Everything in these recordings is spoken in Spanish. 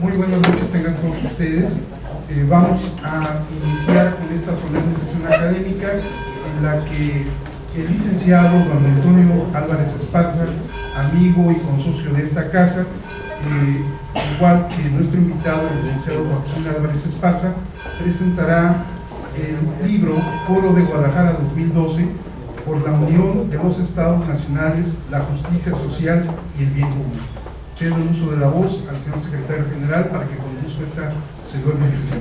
Muy buenas noches tengan todos ustedes. Vamos a iniciar con esta solemne sesión académica en la que el licenciado don Antonio Álvarez Esparza, amigo y consocio de esta casa, igual que nuestro invitado, el licenciado Joaquín Álvarez Esparza, presentará el libro Foro de Guadalajara 2012 por la Unión de los Estados Nacionales, la Justicia Social y el Bien Común. Cedo el uso de la voz al señor secretario general para que conduzca esta solemne sesión.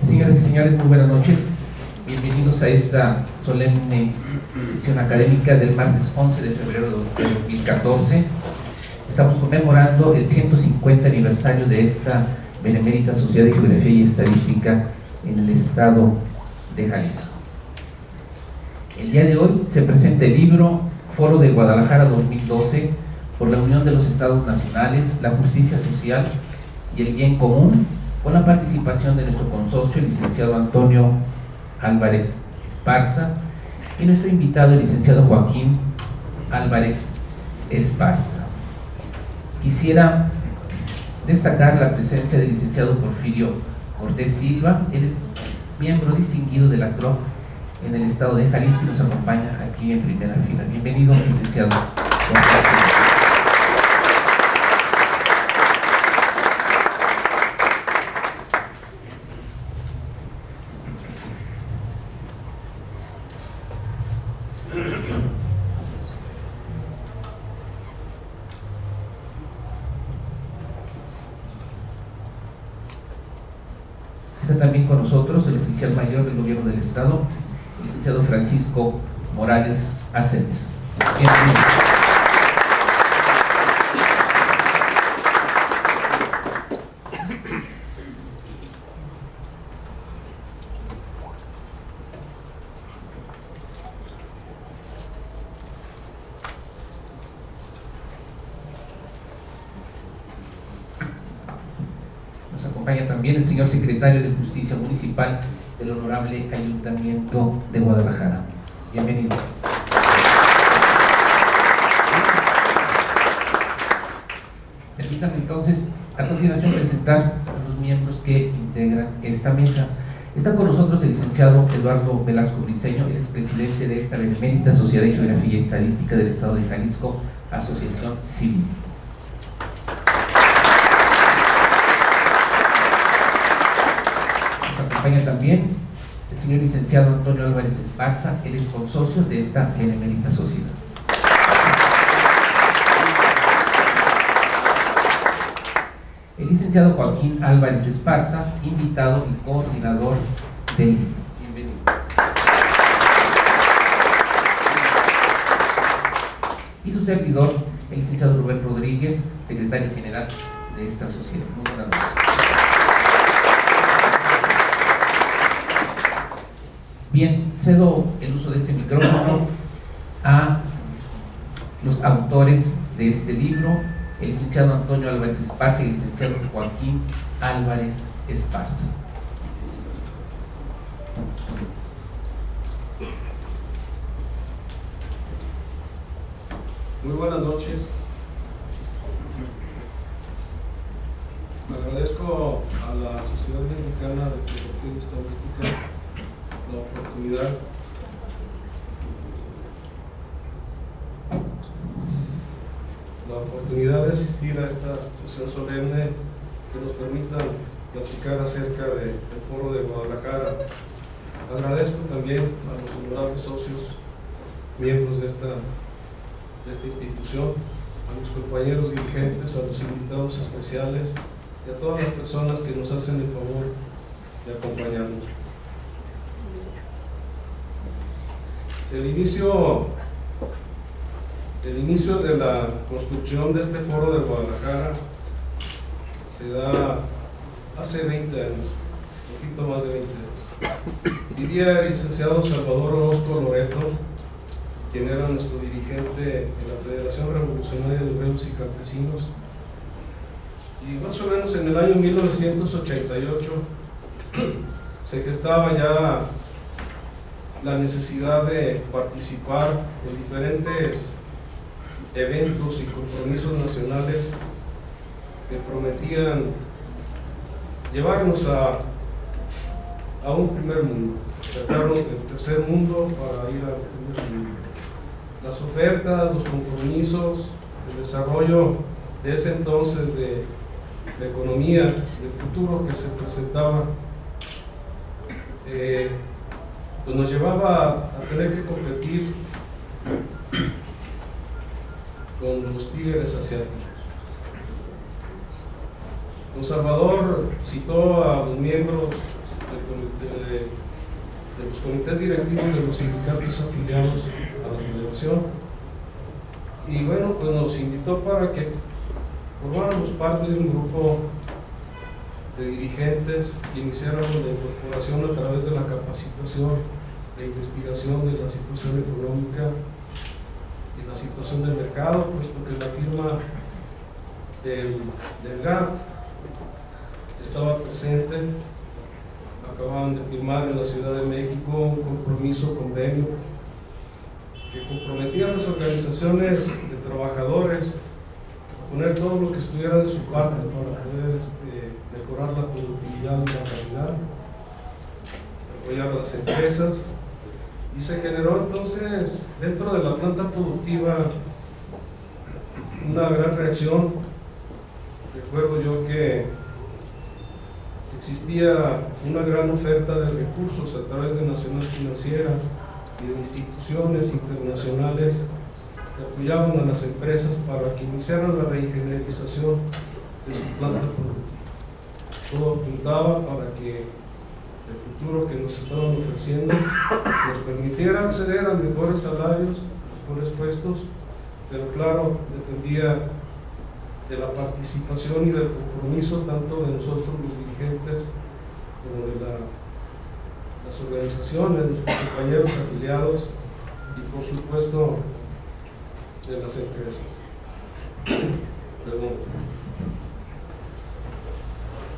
Señoras y señores, muy buenas noches. Bienvenidos a esta solemne sesión académica del martes 11 de febrero de 2014. Estamos conmemorando el 150 aniversario de esta Benemérita Sociedad de Geografía y Estadística en el estado de Jalisco. El día de hoy se presenta el libro Foro de Guadalajara 2012 por la Unión de los Estados Nacionales, la Justicia Social y el Bien Común, con la participación de nuestro consocio, el licenciado Antonio Álvarez Esparza, y nuestro invitado, el licenciado Joaquín Álvarez Esparza. Quisiera destacar la presencia del licenciado Porfirio Cortés Silva. Él es miembro distinguido de la CROC en el estado de Jalisco y nos acompaña aquí en primera fila. Bienvenido, licenciado Cortés Silva. Está también con nosotros el oficial mayor del gobierno del estado, el licenciado Francisco Morales Aceves. Bienvenido. Nos acompaña también el señor secretario de Justicia Municipal del Honorable Ayuntamiento de Guadalajara. Bienvenido. Permítanme entonces a continuación presentar a los miembros que integran esta mesa. Está con nosotros el licenciado Eduardo Velasco Briceño, es presidente de esta Benemérita Sociedad de Geografía y Estadística del Estado de Jalisco, Asociación Civil. Acompaña también el señor licenciado Antonio Álvarez Esparza, él es consocio de esta Benemérita Sociedad. El licenciado Joaquín Álvarez Esparza, invitado y coordinador del libro. Bienvenido. Y su servidor, el licenciado Rubén Rodríguez, secretario general de esta sociedad. Muy buenas noches. Bien, cedo el uso de este micrófono a los autores de este libro, el licenciado Antonio Álvarez Esparza y el licenciado Joaquín Álvarez Esparza. Muy buenas noches. Agradezco a la Sociedad Mexicana de Geografía y Estadística la oportunidad de asistir a esta sesión solemne que nos permita platicar acerca del Foro de Guadalajara. Agradezco también a los honorables socios, miembros de esta institución, a los compañeros dirigentes, a los invitados especiales y a todas las personas que nos hacen el favor de acompañarnos. El inicio de la construcción de este Foro de Guadalajara se da hace 20 años, un poquito más de 20 años. Vivía el licenciado Salvador Orozco Loreto, quien era nuestro dirigente en la Federación Revolucionaria de Obreros y Campesinos, y más o menos en el año 1988 se gestaba ya la necesidad de participar en diferentes eventos y compromisos nacionales que prometían llevarnos a un primer mundo, sacarnos del tercer mundo para ir al primer mundo. Las ofertas, los compromisos, el desarrollo de ese entonces de la economía, del futuro que se presentaba, pues nos llevaba a tener que competir con los tigres asiáticos. Don Salvador citó a los miembros de los comités directivos de los sindicatos afiliados a la federación, y bueno, pues nos invitó para que formáramos parte de un grupo de dirigentes que iniciáramos la incorporación a través de la capacitación, la investigación de la situación económica y la situación del mercado, puesto que la firma del GATT estaba presente. Acababan de firmar en la Ciudad de México un convenio que comprometía a las organizaciones de trabajadores a poner todo lo que estuviera de su parte para poder mejorar la productividad y la calidad, apoyar a las empresas, y se generó entonces dentro de la planta productiva una gran reacción. Recuerdo yo que existía una gran oferta de recursos a través de Nacional Financiera y de instituciones internacionales que apoyaban a las empresas para que iniciaran la reingenierización de su planta productiva. Todo apuntaba para que el futuro que nos estaban ofreciendo nos permitiera acceder a mejores salarios, mejores puestos, pero claro, dependía de la participación y del compromiso tanto de nosotros los dirigentes como de las organizaciones, de nuestros compañeros afiliados y por supuesto de las empresas. Perdón.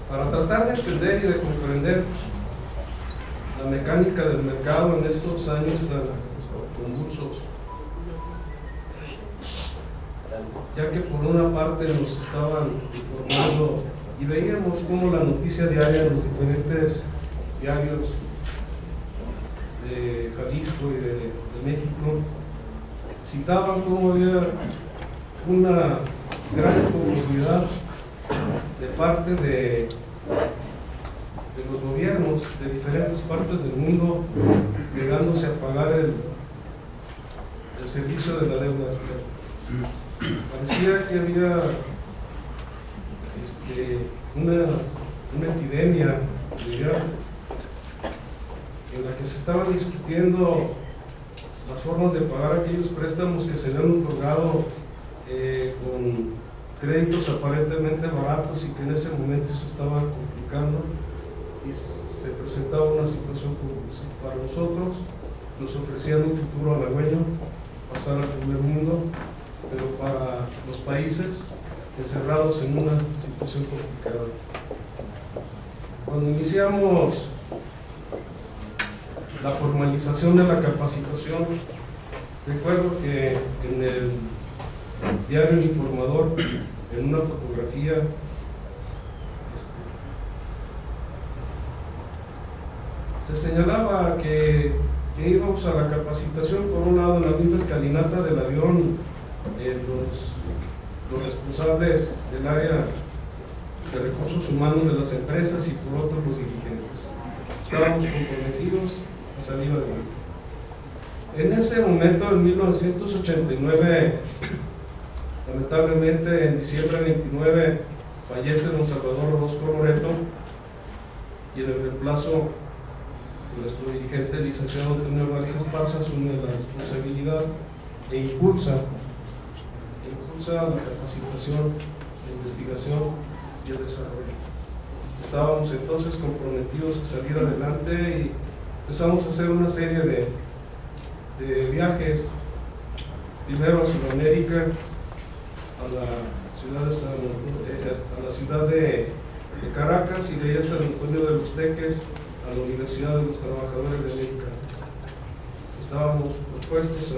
Para tratar de entender y de comprender la mecánica del mercado en estos años tan convulsos, ya que por una parte nos estaban informando y veíamos cómo la noticia diaria en los diferentes diarios de Jalisco y de México citaban cómo había una gran inconformidad de parte de los gobiernos de diferentes partes del mundo negándose a pagar el servicio de la deuda externa. Parecía que había una epidemia mundial en la que se estaban discutiendo las formas de pagar aquellos préstamos que se habían otorgado con créditos aparentemente baratos y que en ese momento se estaban complicando y se presentaba una situación convulsa. Para nosotros nos ofrecían un futuro halagüeño, pasar al primer mundo, pero para los países encerrados en una situación complicada. Cuando iniciamos la formalización de la capacitación, recuerdo que en el diario Informador, en una fotografía, se señalaba que íbamos a la capacitación, por un lado en la misma escalinata del avión, los responsables del área de recursos humanos de las empresas y por otro los dirigentes. Estábamos comprometidos a salir adelante. En ese momento, en 1989, lamentablemente en diciembre 29 fallece don Salvador Orozco Loreto y en el reemplazo nuestro dirigente, el licenciado Antonio Álvarez Esparza, asume la responsabilidad e impulsa la capacitación, la investigación y el desarrollo. Estábamos entonces comprometidos a salir adelante y empezamos a hacer una serie de viajes, primero a Sudamérica, a la ciudad de Caracas, y de ahí a San Antonio de los Teques, a la Universidad de los Trabajadores de América. Estábamos propuestos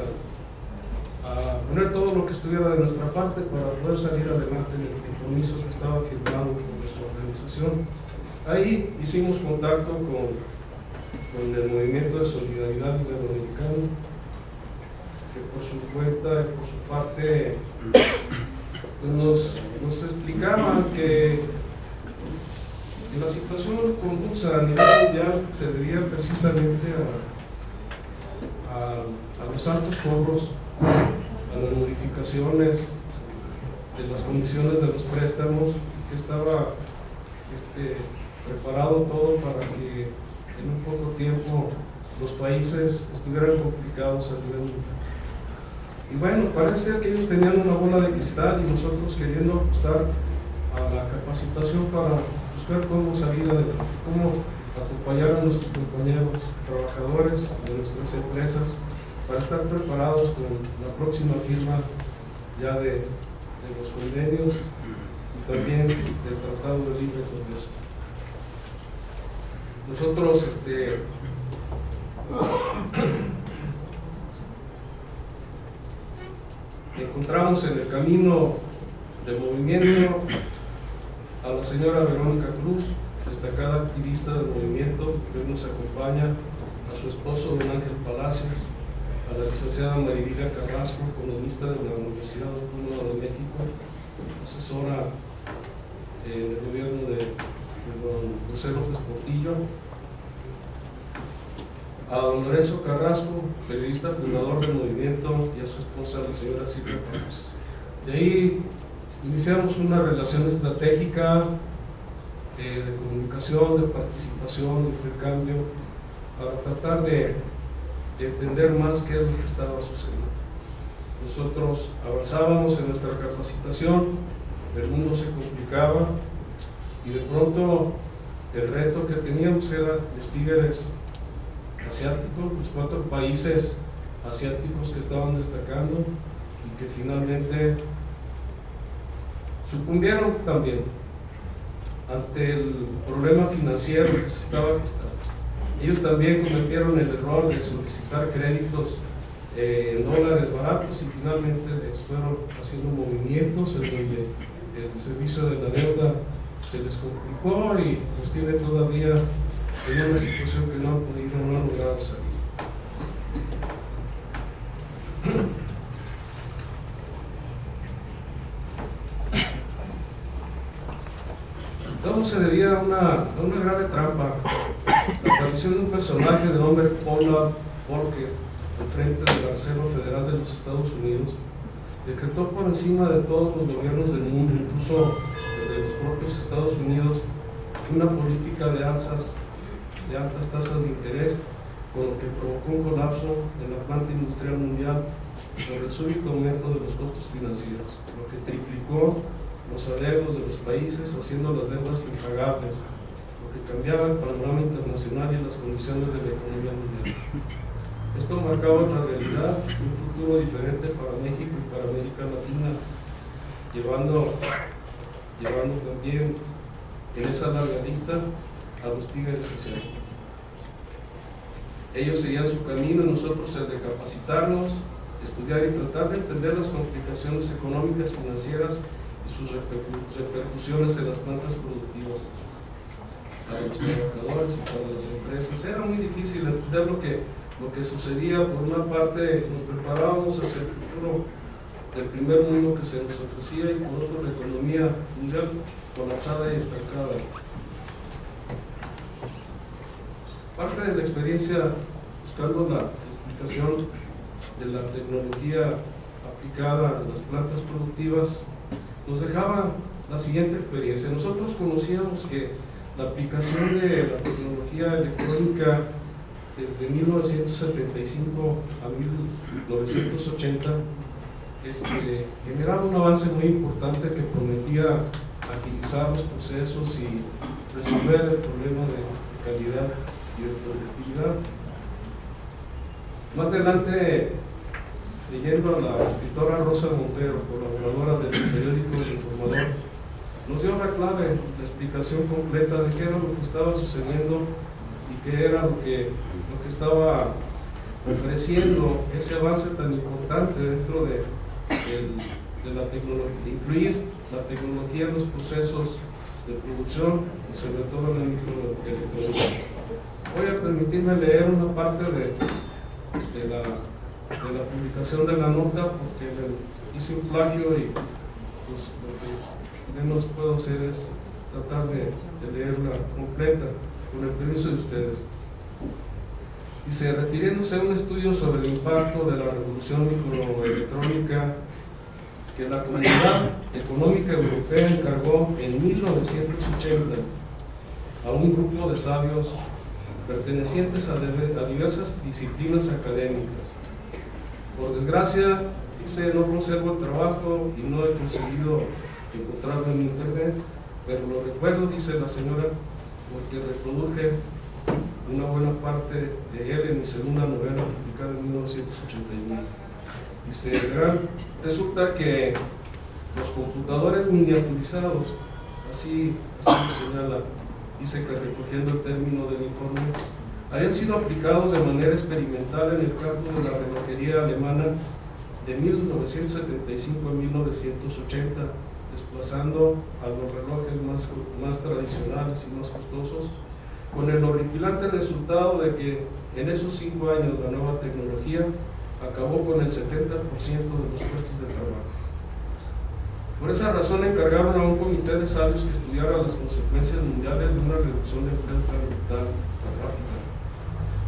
a poner todo lo que estuviera de nuestra parte para poder salir adelante en el compromiso que estaba firmado con nuestra organización. Ahí hicimos contacto con el Movimiento de Solidaridad Iberoamericano, que por su cuenta y por su parte pues nos explicaban que la situación convulsa a nivel mundial se debía precisamente a los altos cobros, a las modificaciones de las condiciones de los préstamos, que estaba preparado todo para que en un poco tiempo los países estuvieran complicados a nivel mundial. Y bueno, parece ser que ellos tenían una bola de cristal y nosotros queriendo apostar a la capacitación para buscar cómo salir adelante, cómo acompañar a nuestros compañeros trabajadores de nuestras empresas para estar preparados con la próxima firma ya de los convenios y también del Tratado de Libre Comercio. Nosotros encontramos en el camino del movimiento a la señora Verónica Cruz, destacada activista del movimiento, que hoy nos acompaña, a su esposo don Ángel Palacios, a la licenciada Marilia Carrasco, economista de la Universidad Autónoma de México, asesora del gobierno de don José López Portillo, a don Lorenzo Carrasco, periodista fundador del movimiento, y a su esposa, la señora Silvia Palacios. De ahí iniciamos una relación estratégica de comunicación, de participación, de intercambio, para tratar de entender más qué es lo que estaba sucediendo. Nosotros avanzábamos en nuestra capacitación, el mundo se complicaba y de pronto el reto que teníamos era los tigres asiáticos, los 4 países asiáticos que estaban destacando y que finalmente sucumbieron también ante el problema financiero que se estaba gestando. Ellos también cometieron el error de solicitar créditos en dólares baratos y finalmente les fueron haciendo movimientos en donde el servicio de la deuda se les complicó y pues tiene todavía en una situación que no han logrado salir. Todo se debía a una grave trampa, la aparición de un personaje de nombre Paula Volcker al frente de la Reserva Federal de los Estados Unidos. Decretó por encima de todos los gobiernos del mundo, incluso de los propios Estados Unidos, una política de altas tasas de interés, con lo que provocó un colapso en la planta industrial mundial por el súbito aumento de los costos financieros, lo que triplicó los adeudos de los países, haciendo las deudas impagables, lo que cambiaba el panorama internacional y las condiciones de la economía mundial. Esto marcaba otra realidad, un futuro diferente para México y para América Latina, llevando también en esa larga lista a los tigres asiáticos. Ellos seguían su camino y nosotros el de capacitarnos, estudiar y tratar de entender las complicaciones económicas, financieras y sus repercusiones en las plantas productivas para los trabajadores y para las empresas. Era muy difícil entender lo que sucedía. Por una parte nos preparábamos hacia el futuro del primer mundo que se nos ofrecía y por otro la economía mundial colapsada y estancada. Parte de la experiencia buscando la explicación de la tecnología aplicada a las plantas productivas nos dejaba la siguiente experiencia. Nosotros conocíamos que la aplicación de la tecnología electrónica desde 1975 a 1980 generaba un avance muy importante que prometía agilizar los procesos y resolver el problema de calidad y de productividad. Más adelante, leyendo a la escritora Rosa Montero, colaboradora del periódico El Informador, nos dio la clave, la explicación completa de qué era lo que estaba sucediendo y qué era lo que estaba ofreciendo ese avance tan importante dentro de la tecnología, de incluir la tecnología en los procesos de producción y sobre todo en el microelectrónica. Voy a permitirme leer una parte de la publicación de la nota porque hice un plagio y pues, lo que menos puedo hacer es tratar de leerla completa, con el permiso de ustedes. Dice, refiriéndose a un estudio sobre el impacto de la revolución microelectrónica que la Comunidad Económica Europea encargó en 1980 a un grupo de sabios pertenecientes a diversas disciplinas académicas. Por desgracia, dice, no conservo el trabajo y no he conseguido encontrarlo en internet, pero lo recuerdo, dice la señora, porque reproduje una buena parte de él en mi segunda novela publicada en 1981. Dice, resulta que los computadores miniaturizados, así lo señala, dice que recogiendo el término del informe, habían sido aplicados de manera experimental en el campo de la relojería alemana de 1975 a 1980, desplazando a los relojes más tradicionales y más costosos, con el horripilante resultado de que en esos 5 años la nueva tecnología acabó con el 70% de los puestos de trabajo. Por esa razón encargaron a un comité de sabios que estudiara las consecuencias mundiales de una reducción de empleo tan brutal, tan rápida.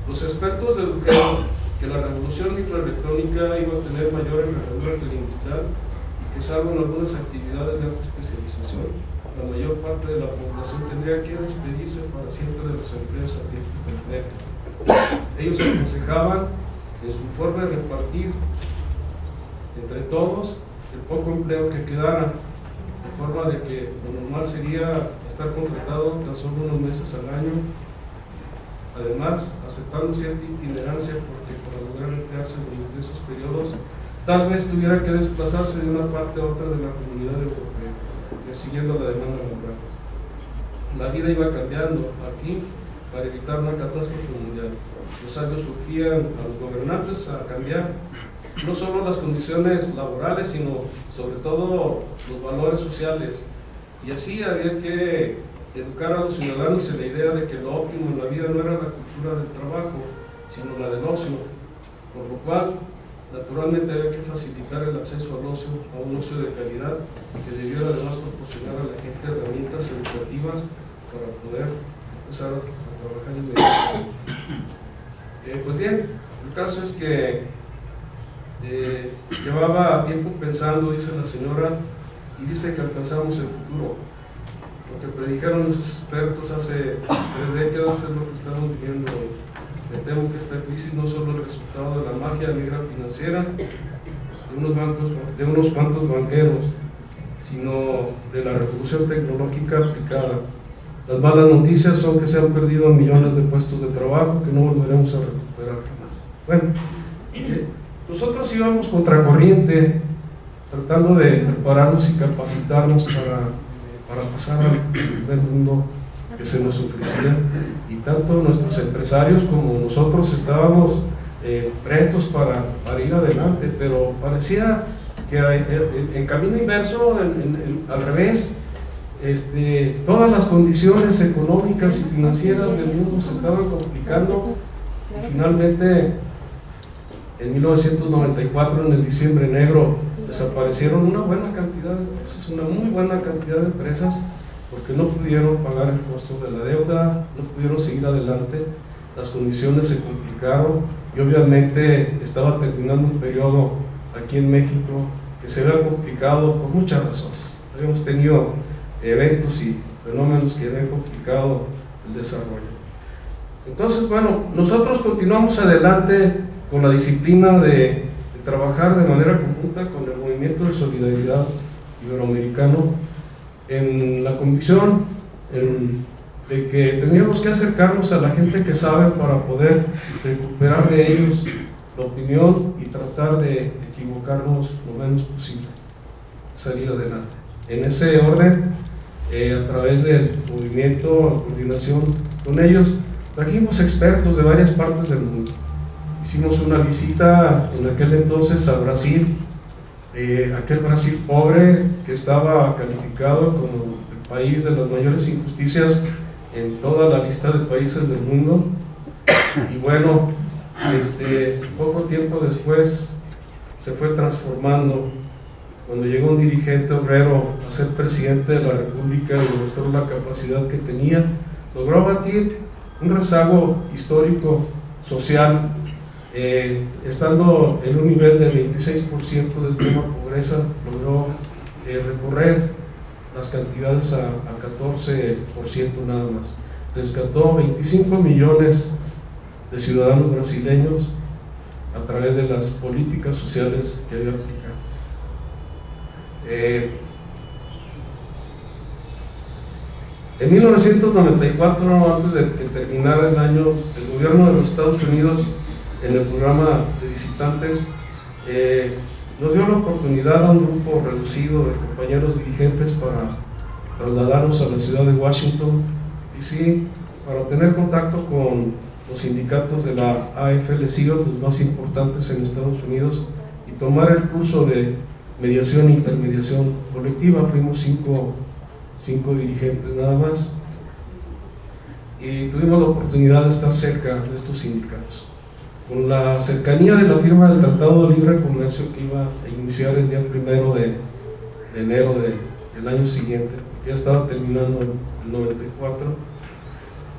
Los expertos dedujeron que la revolución microelectrónica iba a tener mayor envergadura que la industrial y que, salvo en algunas actividades de alta especialización, la mayor parte de la población tendría que despedirse para siempre de los empleos a tiempo completo. Ellos aconsejaban en su forma de repartir entre todos el poco empleo que quedara, de forma de que lo normal sería estar contratado tan solo unos meses al año, además aceptando cierta itinerancia, porque para lograr emplearse durante esos periodos tal vez tuviera que desplazarse de una parte a otra de la comunidad europea, siguiendo la demanda laboral. La vida iba cambiando aquí para evitar una catástrofe mundial. Los sabios surgían a los gobernantes a cambiar no solo las condiciones laborales, sino sobre todo los valores sociales. Y así había que educar a los ciudadanos en la idea de que lo óptimo en la vida no era la cultura del trabajo, sino la del ocio, por lo cual naturalmente había que facilitar el acceso al ocio, a un ocio de calidad, que debiera además proporcionar a la gente herramientas educativas para poder empezar a trabajar inmediatamente. Pues bien, el caso es que llevaba tiempo pensando, dice la señora, y dice que alcanzamos el futuro. Lo que predijeron los expertos hace 3 décadas es lo que estamos viviendo hoy. Me temo que esta crisis no solo es el resultado de la magia negra financiera de unos cuantos banqueros, sino de la revolución tecnológica aplicada. Las malas noticias son que se han perdido millones de puestos de trabajo que no volveremos a recuperar jamás. Bueno, nosotros íbamos contracorriente, tratando de prepararnos y capacitarnos para pasar al primer mundo que se nos ofrecía, y tanto nuestros empresarios como nosotros estábamos prestos para ir adelante, pero parecía que en camino inverso, al revés, todas las condiciones económicas y financieras del mundo se estaban complicando, y finalmente en 1994, en el diciembre negro, desaparecieron una buena cantidad de empresas, una muy buena cantidad de empresas, porque no pudieron pagar el costo de la deuda, no pudieron seguir adelante, las condiciones se complicaron, y obviamente estaba terminando un periodo aquí en México que se había complicado por muchas razones. Habíamos tenido eventos y fenómenos que habían complicado el desarrollo. Entonces, bueno, nosotros continuamos adelante con la disciplina de trabajar de manera conjunta con el Movimiento de Solidaridad Iberoamericano, en la convicción de que tendríamos que acercarnos a la gente que sabe para poder recuperar de ellos la opinión y tratar de equivocarnos lo menos posible, salir adelante. En ese orden, a través del movimiento, en coordinación con ellos, trajimos expertos de varias partes del mundo. hicimos una visita en aquel entonces a Brasil, aquel Brasil pobre que estaba calificado como el país de las mayores injusticias en toda la lista de países del mundo. Y bueno, poco tiempo después se fue transformando. Cuando llegó un dirigente obrero a ser presidente de la República y demostró la capacidad que tenía, logró abatir un rezago histórico, social, estando en un nivel de 26% de extrema pobreza, logró recorrer las cantidades a 14% nada más. Rescató 25 millones de ciudadanos brasileños a través de las políticas sociales que había aplicado. En 1994, antes de que terminara el año, el gobierno de los Estados Unidos, en el programa de visitantes, nos dio la oportunidad a un grupo reducido de compañeros dirigentes para trasladarnos a la ciudad de Washington, D.C., para tener contacto con los sindicatos de la AFL-CIO, los más importantes en Estados Unidos, y tomar el curso de mediación e intermediación colectiva. Fuimos cinco dirigentes nada más, y tuvimos la oportunidad de estar cerca de estos sindicatos. Con la cercanía de la firma del Tratado de Libre Comercio que iba a iniciar el día 1 de enero del año siguiente, porque ya estaba terminando el 94,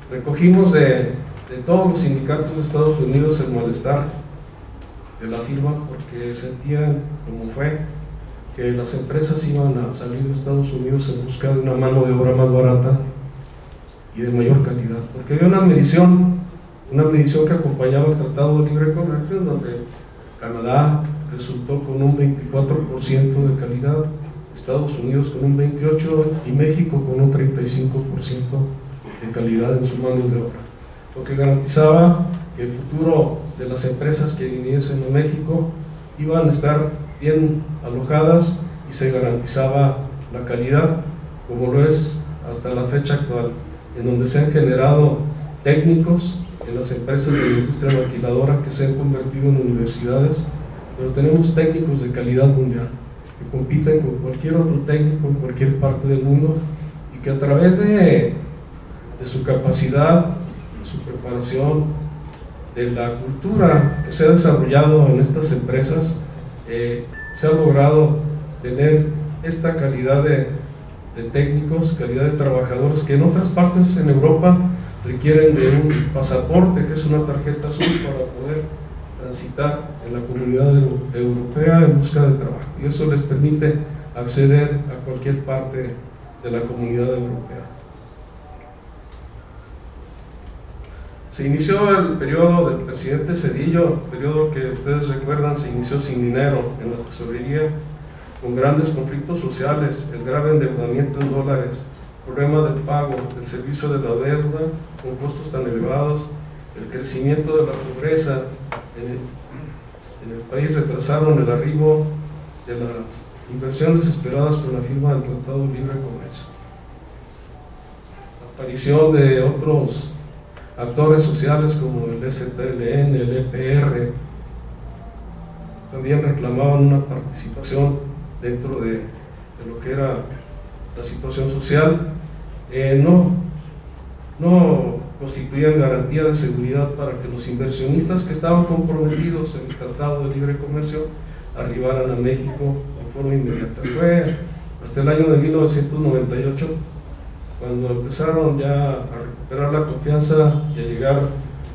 recogimos de todos los sindicatos de Estados Unidos el malestar de la firma, porque sentían, como fue, que las empresas iban a salir de Estados Unidos en busca de una mano de obra más barata y de mayor calidad, porque había una medición que acompañaba el Tratado de Libre Comercio, en donde Canadá resultó con un 24% de calidad, Estados Unidos con un 28% y México con un 35% de calidad en su mano de obra, lo que garantizaba que el futuro de las empresas que viniesen a México iban a estar bien alojadas y se garantizaba la calidad, como lo es hasta la fecha actual, en donde se han generado técnicos en las empresas de la industria maquiladora que se han convertido en universidades, pero tenemos técnicos de calidad mundial que compiten con cualquier otro técnico en cualquier parte del mundo, y que a través de su capacidad, de su preparación, de la cultura que se ha desarrollado en estas empresas, se ha logrado tener esta calidad de técnicos, calidad de trabajadores que en otras partes en Europa requieren de un pasaporte, que es una tarjeta azul, para poder transitar en la comunidad europea en busca de trabajo, y eso les permite acceder a cualquier parte de la comunidad europea. Se inició el periodo del presidente Zedillo, periodo que ustedes recuerdan, se inició sin dinero en la tesorería, con grandes conflictos sociales, el grave endeudamiento en dólares, problema del pago, el servicio de la deuda con costos tan elevados, el crecimiento de la pobreza en el país retrasaron el arribo de las inversiones esperadas por la firma del Tratado de Libre Comercio. La aparición de otros actores sociales como el STLN, el EPR, también reclamaban una participación dentro de lo que era la situación social. No constituían garantía de seguridad para que los inversionistas que estaban comprometidos en el Tratado de Libre Comercio arribaran a México de forma inmediata. Fue hasta el año de 1998 cuando empezaron ya a recuperar la confianza y a llegar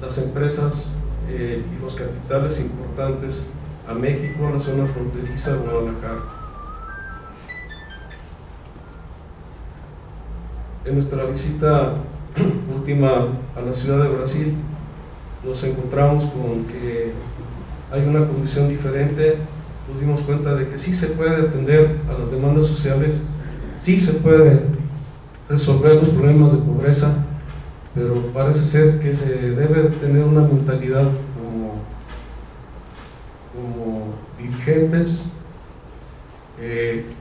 las empresas y los capitales importantes a México, a la zona fronteriza de Guadalajara. En nuestra visita última a la ciudad de Brasil, nos encontramos con que hay una condición diferente. Nos dimos cuenta de que sí se puede atender a las demandas sociales, sí se puede resolver los problemas de pobreza, pero parece ser que se debe tener una mentalidad como dirigentes,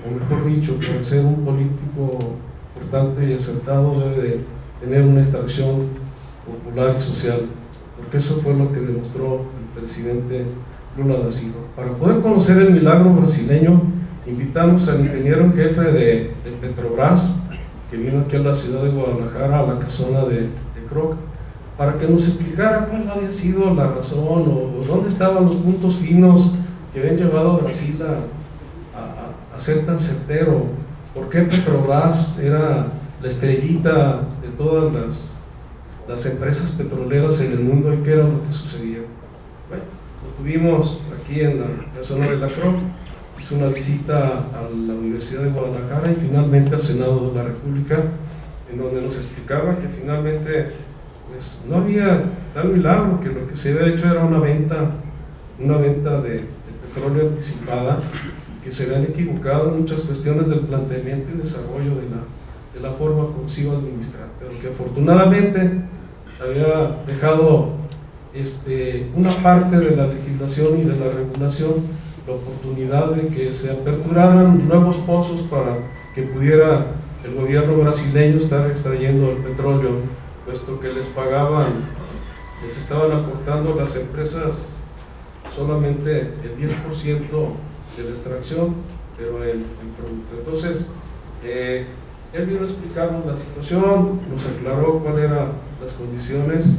o mejor dicho, para ser un político importante y acertado debe de tener una extracción popular y social, porque eso fue lo que demostró el presidente Lula da Silva. Para poder conocer el milagro brasileño, invitamos al ingeniero en jefe de Petrobras, que vino aquí a la ciudad de Guadalajara, a la casona de Kroc, para que nos explicara cuál había sido la razón o dónde estaban los puntos finos que habían llevado a Brasil a ser tan certero, por qué Petrobras era la estrellita de todas las empresas petroleras en el mundo y qué era lo que sucedía. Bueno, lo tuvimos aquí en la casona de la Kroc, hizo una visita a la Universidad de Guadalajara y finalmente al Senado de la República, en donde nos explicaba que finalmente pues, no había tal milagro, que lo que se había hecho era una venta de petróleo anticipada, que se habían equivocado en muchas cuestiones del planteamiento y desarrollo de la forma como se iba a administrar, pero que afortunadamente había dejado una parte de la legislación y de la regulación la oportunidad de que se aperturaran nuevos pozos para que pudiera el gobierno brasileño estar extrayendo el petróleo, puesto que les estaban aportando las empresas solamente el 10% de la extracción, pero el producto. Entonces, él vino a explicarnos la situación, nos aclaró cuáles eran las condiciones,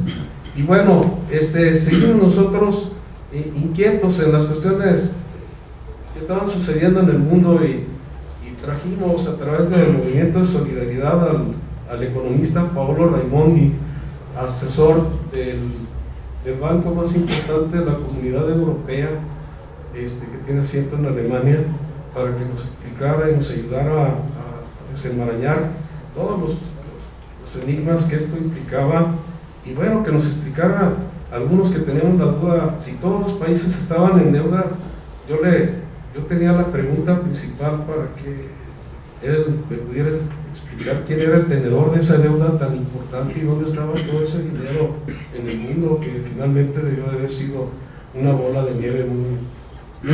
y bueno, seguimos nosotros inquietos en las cuestiones que estaban sucediendo en el mundo y trajimos a través del movimiento de solidaridad al economista Paolo Raimondi, asesor del banco más importante de la Comunidad Europea, que tiene asiento en Alemania, para que nos explicara y nos ayudara a desenmarañar todos los enigmas que esto implicaba, y bueno, que nos explicara algunos que teníamos la duda si todos los países estaban en deuda. Yo tenía la pregunta principal para que él me pudiera explicar quién era el tenedor de esa deuda tan importante y dónde estaba todo ese dinero en el mundo, que finalmente debió de haber sido una bola de nieve muy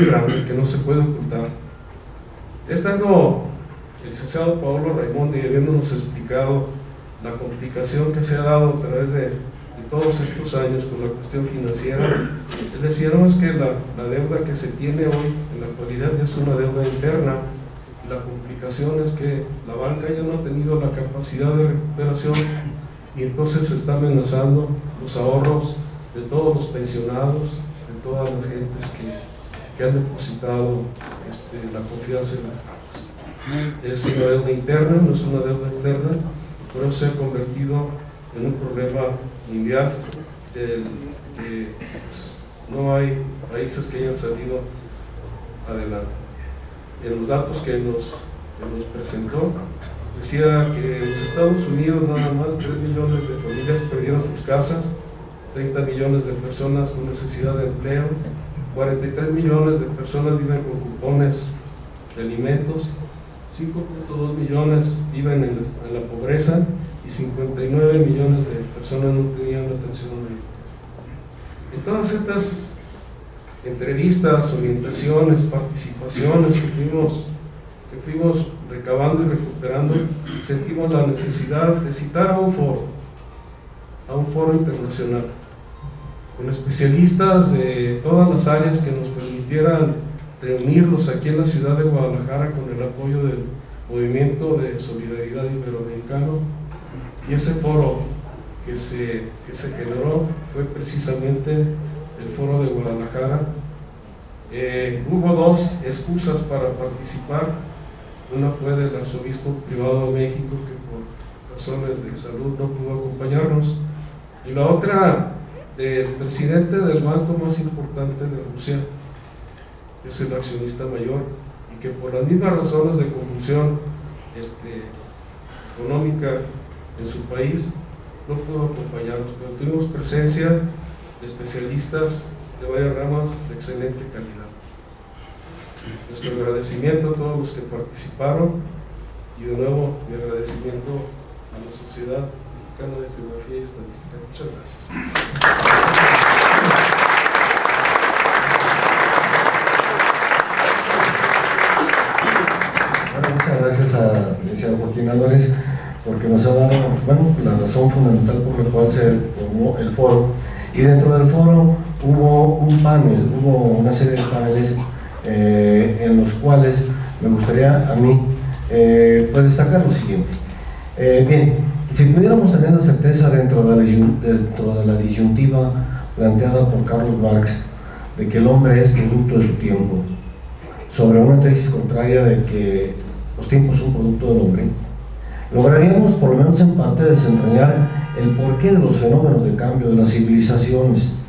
grande que no se puede ocultar. Estando el licenciado Paolo Raimondi habiéndonos explicado la complicación que se ha dado a través de todos estos años con la cuestión financiera, les decíamos que la deuda que se tiene hoy en la actualidad es una deuda interna. La complicación es que la banca ya no ha tenido la capacidad de recuperación y entonces se está amenazando los ahorros de todos los pensionados, de todas las gentes que han depositado la confianza en la banca. Es una deuda interna, no es una deuda externa, por eso se ha convertido en un problema mundial que pues, no hay países que hayan salido adelante. En los datos que nos presentó, decía que en los Estados Unidos nada más 3 millones de familias perdieron sus casas, 30 millones de personas con necesidad de empleo, 43 millones de personas viven con cupones de alimentos, 5.2 millones viven en la pobreza y 59 millones de personas no tenían atención médica. En todas estas entrevistas, orientaciones, participaciones que fuimos recabando y recuperando, sentimos la necesidad de citar a un foro internacional, con especialistas de todas las áreas que nos permitieran reunirlos aquí en la ciudad de Guadalajara con el apoyo del Movimiento de Solidaridad Iberoamericano, y ese foro que se generó fue precisamente el foro de Guadalajara. Hubo dos excusas para participar. Una fue del arzobispo privado de México, que por razones de salud no pudo acompañarnos, y la otra del presidente del banco más importante de Rusia, que es el accionista mayor, y que por las mismas razones de convulsión económica en su país no pudo acompañarnos, pero tuvimos presencia de especialistas de varias ramas de excelente calidad. Nuestro agradecimiento a todos los que participaron, y de nuevo mi agradecimiento a la Sociedad Mexicana de Geografía y Estadística. Muchas gracias. Muchas gracias a licenciado Joaquín Álvarez, porque nos ha dado la razón fundamental por la cual se formó el foro. Y dentro del foro hubo una serie de paneles en los cuales me gustaría a mí pues destacar lo siguiente. Bien, si pudiéramos tener la certeza dentro de la disyuntiva planteada por Carlos Marx de que el hombre es producto de su tiempo, sobre una tesis contraria de que los tiempos son producto del hombre, lograríamos por lo menos en parte desentrañar el porqué de los fenómenos de cambio de las civilizaciones,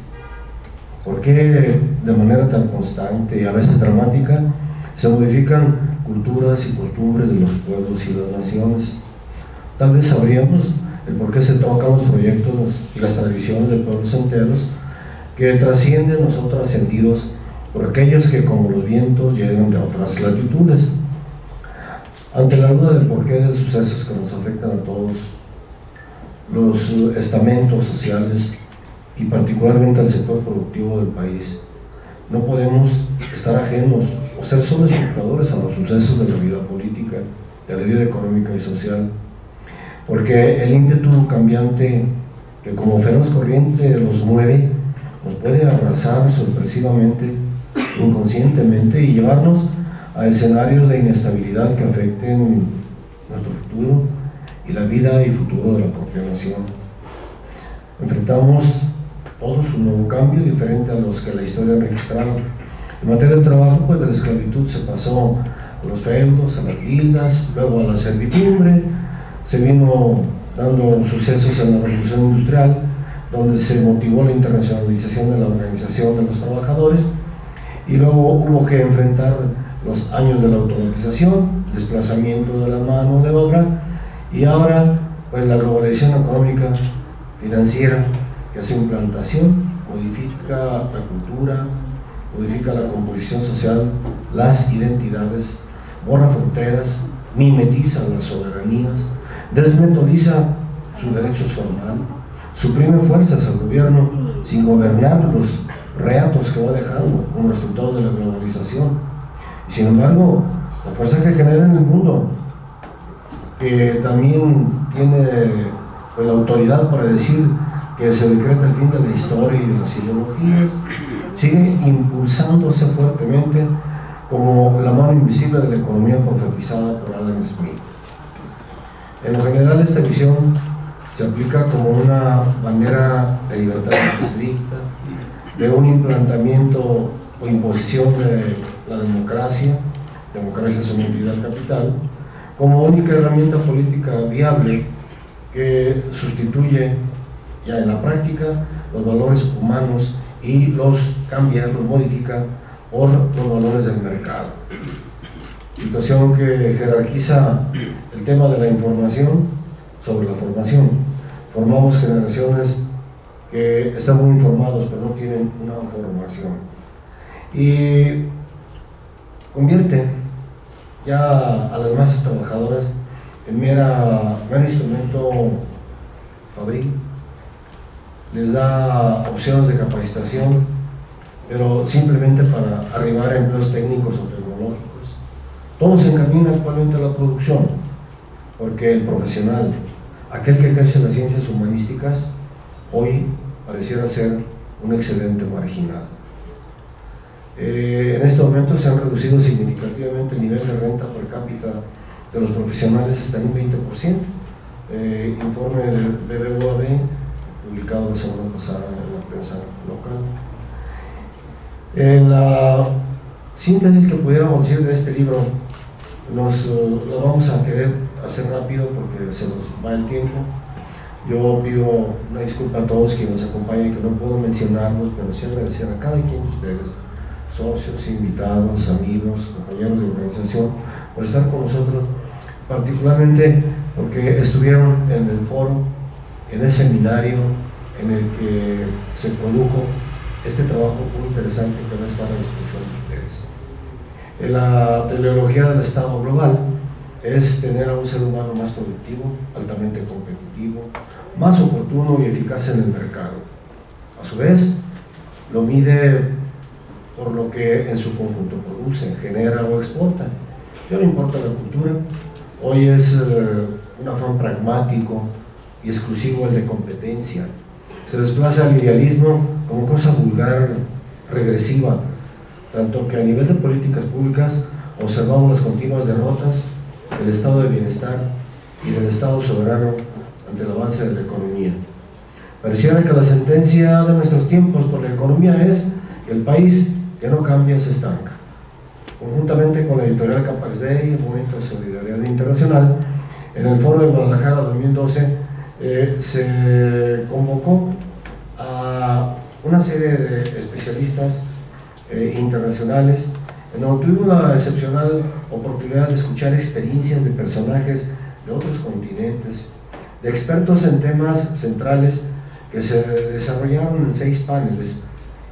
por qué de manera tan constante y a veces dramática se modifican culturas y costumbres de los pueblos y las naciones. Tal vez sabríamos el por qué se tocan los proyectos y las tradiciones de pueblos enteros que trascienden o son trascendidos por aquellos que como los vientos llegan de otras latitudes. Ante la duda del porqué de sucesos que nos afectan a todos los estamentos sociales y particularmente al sector productivo del país, no podemos estar ajenos o ser solo espectadores a los sucesos de la vida política, de la vida económica y social, porque el ímpetu cambiante que como feroz corriente los mueve nos puede arrasar sorpresivamente, inconscientemente y llevarnos a escenarios de inestabilidad que afecten nuestro futuro y la vida y futuro de la propia nación. Enfrentamos todos un nuevo cambio diferente a los que la historia ha registrado. En materia del trabajo, pues de la esclavitud se pasó a los feudos, a las guildas, luego a la servidumbre, se vino dando sucesos en la revolución industrial, donde se motivó la internacionalización de la organización de los trabajadores, y luego hubo que enfrentar los años de la automatización, desplazamiento de la mano de obra, y ahora pues la globalización económica, financiera, que hace implantación, modifica la cultura, modifica la composición social, las identidades, borra fronteras, mimetiza las soberanías, desmetodiza sus derechos formales, suprime fuerzas al gobierno sin gobernar los reatos que va dejando como resultado de la globalización. Y sin embargo, la fuerza que genera en el mundo, que también tiene pues, la autoridad para decir que se decreta el fin de la historia y de las ideologías, sigue impulsándose fuertemente como la mano invisible de la economía profetizada por Adam Smith. En lo general, esta visión se aplica como una bandera de libertad estricta, de un implantamiento o imposición de la democracia sometida al capital, como única herramienta política viable que sustituye ya en la práctica los valores humanos y los cambia, los modifica por los valores del mercado. Situación que jerarquiza el tema de la información sobre la formación. Formamos generaciones que están muy informados pero no tienen una formación y convierten ya a las masas trabajadoras en mero instrumento fabril, les da opciones de capacitación, pero simplemente para arribar a empleos técnicos o tecnológicos. Todo se encamina actualmente a la producción, porque el profesional, aquel que ejerce las ciencias humanísticas, hoy pareciera ser un excedente marginal. En este momento se han reducido significativamente el nivel de renta per cápita de los profesionales hasta un 20%. Informe del BBVA publicado la semana pasada en la prensa local. La síntesis que pudiéramos decir de este libro lo vamos a querer hacer rápido porque se nos va el tiempo. Yo pido una disculpa a todos quienes nos acompañan, que no puedo mencionarlos, pero sí agradecer a cada quien de ustedes, socios, invitados, amigos, compañeros de organización, por estar con nosotros, particularmente porque estuvieron en el foro, en el seminario en el que se produjo este trabajo muy interesante que va a estar a disposición de ustedes. La teleología del Estado global es tener a un ser humano más productivo, altamente competitivo, más oportuno y eficaz en el mercado. A su vez, lo mide por lo que en su conjunto produce, genera o exporta. Ya no importa la cultura, hoy es un afán pragmático y exclusivo el de competencia. Se desplaza al idealismo como cosa vulgar, regresiva, tanto que a nivel de políticas públicas observamos las continuas derrotas del estado de bienestar y del estado soberano ante el avance de la economía. Pareciera que la sentencia de nuestros tiempos por la economía es que el país que no cambia se estanca. Conjuntamente con la editorial Capax Day y el Movimiento de Solidaridad Internacional, en el Foro de Guadalajara 2012 se convocó a una serie de especialistas internacionales, en donde tuvimos la excepcional oportunidad de escuchar experiencias de personajes de otros continentes, de expertos en temas centrales que se desarrollaron en 6 paneles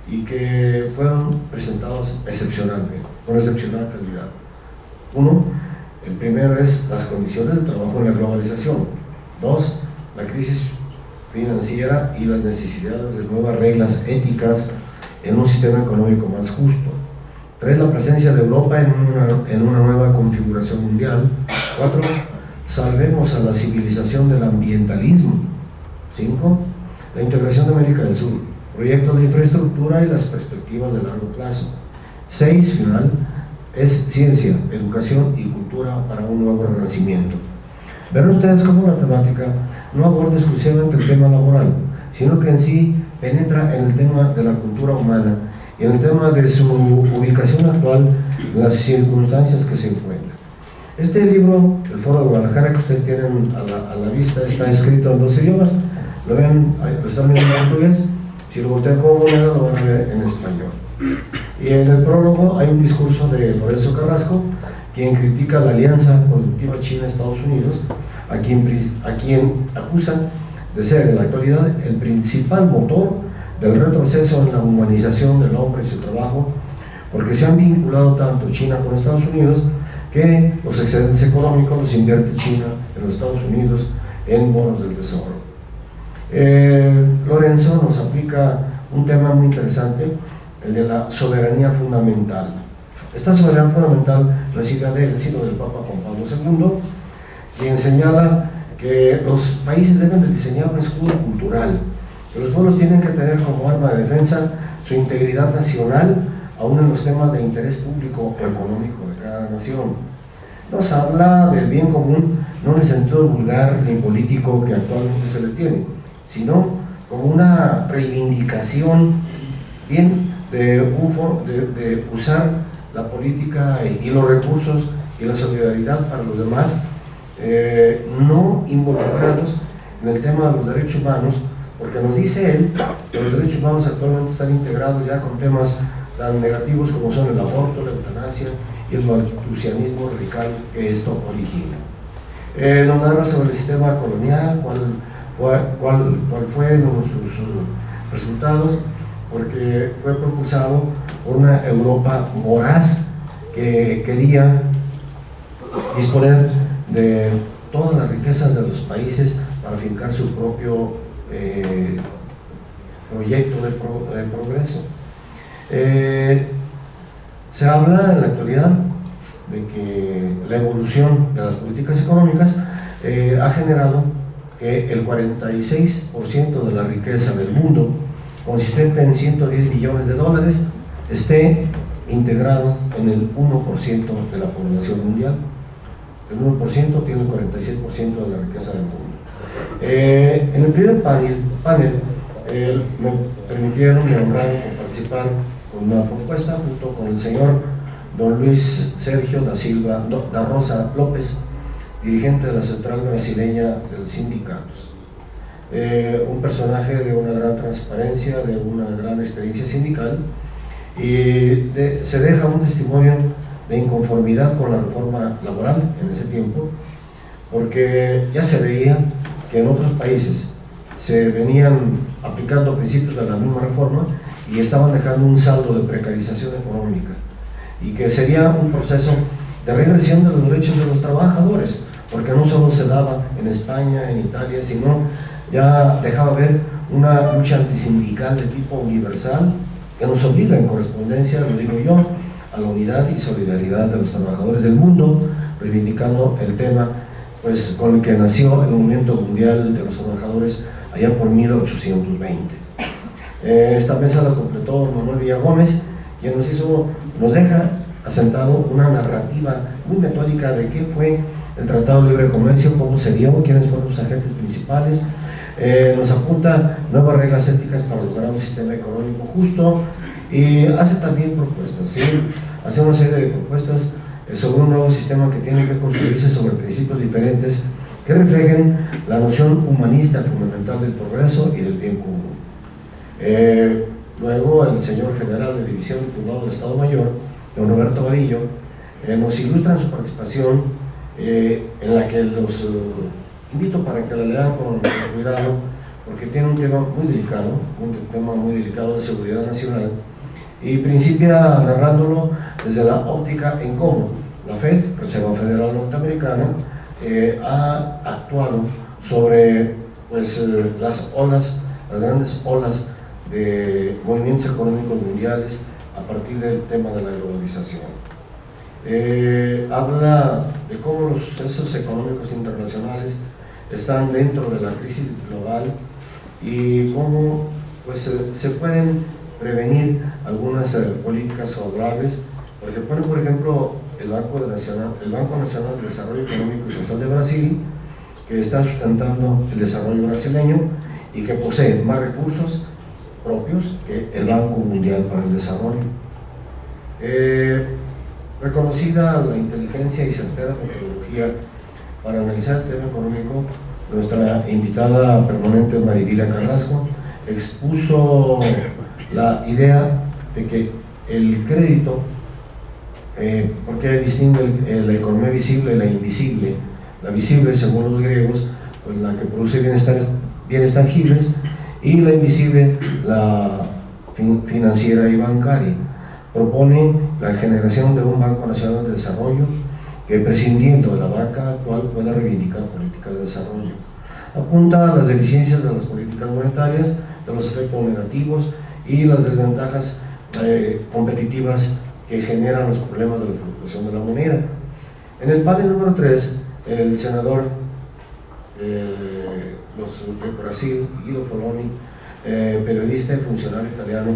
y que fueron presentados excepcionalmente, con excepcional calidad. Uno, el primero es las condiciones de trabajo en la globalización. 2, la crisis financiera y las necesidades de nuevas reglas éticas en un sistema económico más justo. 3, la presencia de Europa en una nueva configuración mundial. 4, salvemos a la civilización del ambientalismo. 5, la integración de América del Sur, proyectos de infraestructura y las perspectivas de largo plazo. 6, final, es ciencia, educación y cultura para un nuevo renacimiento. Verán ustedes cómo la temática no aborda exclusivamente el tema laboral, sino que en sí penetra en el tema de la cultura humana y en el tema de su ubicación actual en las circunstancias que se encuentran. Este libro, el Foro de Guadalajara, que ustedes tienen a la vista, está escrito en 2 idiomas. Lo ven, lo están viendo en portugués. Si lo voltean como moneda, lo van a ver en español. Y en el prólogo hay un discurso de Lorenzo Carrasco, quien critica la alianza productiva China-Estados Unidos, a quien acusan de ser en la actualidad el principal motor del retroceso en la humanización del hombre y su trabajo, porque se han vinculado tanto China con Estados Unidos que los excedentes económicos los invierte China en los Estados Unidos en bonos del tesoro. Lorenzo nos aplica un tema muy interesante, el de la soberanía fundamental. Esta soberanía fundamental reside del Papa Juan Pablo II, quien señala que los países deben de diseñar un escudo cultural, que los pueblos tienen que tener como arma de defensa su integridad nacional, aún en los temas de interés público o económico de cada nación. Nos habla del bien común, no en el sentido vulgar ni político que actualmente se le tiene, sino como una reivindicación bien de usar la política y los recursos y la solidaridad para los demás, no involucrados en el tema de los derechos humanos, porque nos dice él que los derechos humanos actualmente están integrados ya con temas tan negativos como son el aborto, la eutanasia y el maltusianismo radical que esto origina. Nos narra sobre el sistema colonial, cuál fueron sus resultados, porque fue propulsado por una Europa voraz que quería disponer de todas las riquezas de los países para fincar su propio proyecto de progreso. Se habla en la actualidad de que la evolución de las políticas económicas ha generado que el 46% de la riqueza del mundo, consistente en 110 billones de dólares, esté integrado en el 1% de la población mundial. El 1% tiene el 46% de la riqueza del mundo. En el primer panel me permitieron, me honraron participar con una propuesta junto con el señor don Luis Sergio da Silva da Rosa López, dirigente de la Central Brasileña de Sindicatos. Un personaje de una gran transparencia, de una gran experiencia sindical, y se deja un testimonio de inconformidad con la reforma laboral en ese tiempo, porque ya se veía que en otros países se venían aplicando principios de la misma reforma y estaban dejando un saldo de precarización económica, y que sería un proceso de regresión de los derechos de los trabajadores, porque no solo se daba en España, en Italia, sino ya dejaba ver una lucha antisindical de tipo universal que nos obliga en correspondencia, lo digo yo, a la unidad y solidaridad de los trabajadores del mundo, reivindicando el tema pues, con el que nació el movimiento mundial de los trabajadores allá por 1820. Esta mesa la completó Manuel Villagómez, quien nos deja asentado una narrativa muy metódica de qué fue el Tratado de Libre Comercio, cómo se dio, quiénes fueron los agentes principales. Nos apunta nuevas reglas éticas para lograr un sistema económico justo y hace también propuestas, ¿sí? Hace una serie de propuestas sobre un nuevo sistema que tiene que construirse sobre principios diferentes que reflejen la noción humanista fundamental del progreso y del bien común. Luego el señor general de división del Juzgado del Estado Mayor, don Roberto Vadillo, nos ilustra en su participación, en la que los invito para que la lean con cuidado, porque tiene un tema muy delicado de seguridad nacional, y principia narrándolo desde la óptica en cómo la FED, Reserva Federal Norteamericana, ha actuado sobre las grandes olas de movimientos económicos mundiales a partir del tema de la globalización. Habla de cómo los sucesos económicos internacionales están dentro de la crisis global y cómo se pueden prevenir algunas políticas favorables, porque pone por ejemplo el Banco Nacional de Desarrollo Económico y Social de Brasil, que está sustentando el desarrollo brasileño y que posee más recursos propios que el Banco Mundial para el Desarrollo. Reconocida la inteligencia y certera metodología para analizar el tema económico, nuestra invitada permanente Maridila Carrasco expuso la idea de que el crédito, porque distingue la economía visible y la invisible. La visible, según los griegos, pues la que produce bienes tangibles, y la invisible, la financiera y bancaria. Propone la generación de un Banco Nacional de Desarrollo que, prescindiendo de la banca actual, pueda reivindicar políticas de desarrollo. Apunta a las deficiencias de las políticas monetarias, de los efectos negativos y las desventajas competitivas que generan los problemas de la fluctuación de la moneda. En el panel número 3, el senador de Brasil, Guido Foloni, periodista y funcionario italiano,